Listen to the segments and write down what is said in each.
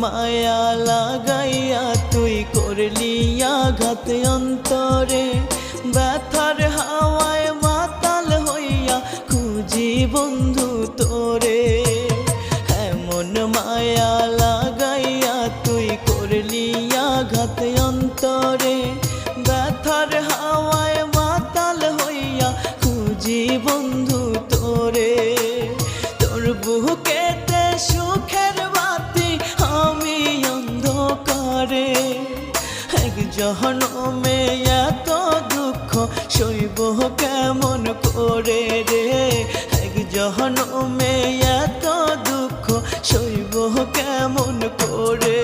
মায়া লাগাইয়া তুই করলি আঘাত অন্তরে, ব্যথার হাওয়ায় মাতাল হইয়া খুঁজি বন্ধু তোরে। এমন মায়া লাগাইয়া তুই করলি আঘাত অন্তরে, ব্যথার হাওয়ায় মাতাল হইয়া খুঁজি বন্ধু তোরে। তোর বুকেতে সুখের বাতি আমি অন্ধকারে, এক জনমে এত দুঃখ সইব কেমন করে রে, এক জনমে এত দুঃখ সইব কেমন করে।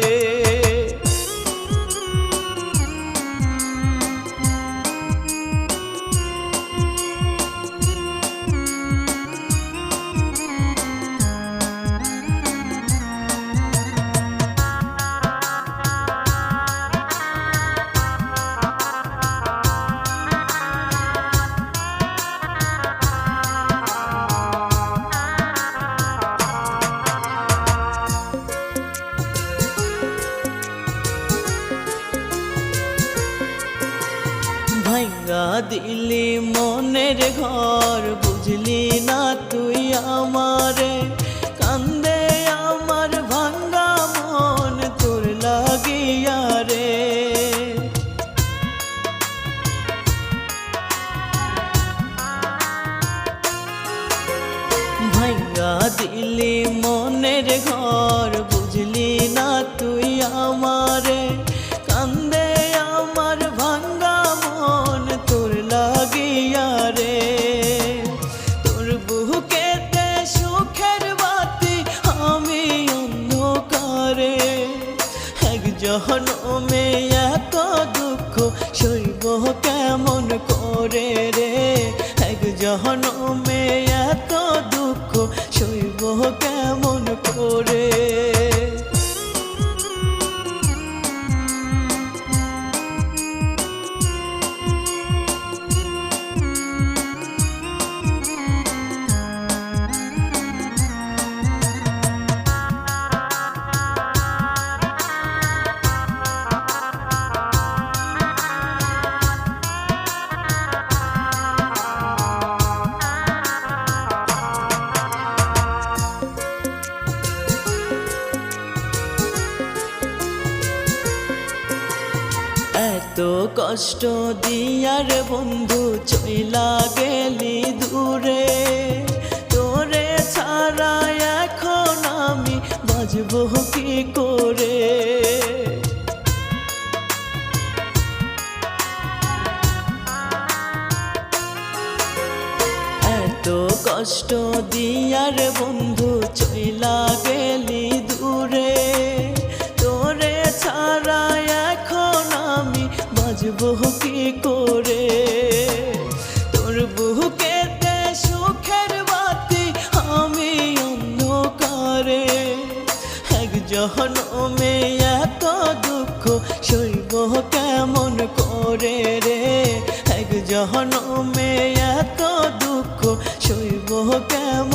ভাঙ্গা দিলি মনের ঘর, বুঝলি না তুই আমারে, কান্দে আমার ভাঙ্গা মন তোর লাগিয়া রে। ভাঙ্গা দিলি মনের ঘর, বুঝলি না তুই আমারে, কান্দে আমার ভাঙ্গা মন তোর লাগিয়া রে। তোর বুকেতে সুখের বাতি আমি অন্ধকারে, এক জনমে এত দুঃখ সইব কেমন করে রে, এক জনমে এত দুঃখ সইব কেমন করে। এত কষ্ট দিয়ার বন্ধু চইলা গেলি দূরে, তোরে ছাড়া এখন আমি বাঁচব কি করে। এত কষ্ট দিয়ার বন্ধু চইলা গেলি দূরে, তোরে ছাড়া এখন আমি বাঁচব কি করে। তোর বুকেতে সুখের বাতি আমি অন্ধকারে, এক জনমে এত দুঃখ সইব কেমন করে রে, এক জনমে এত দুঃখ সইব কেমন।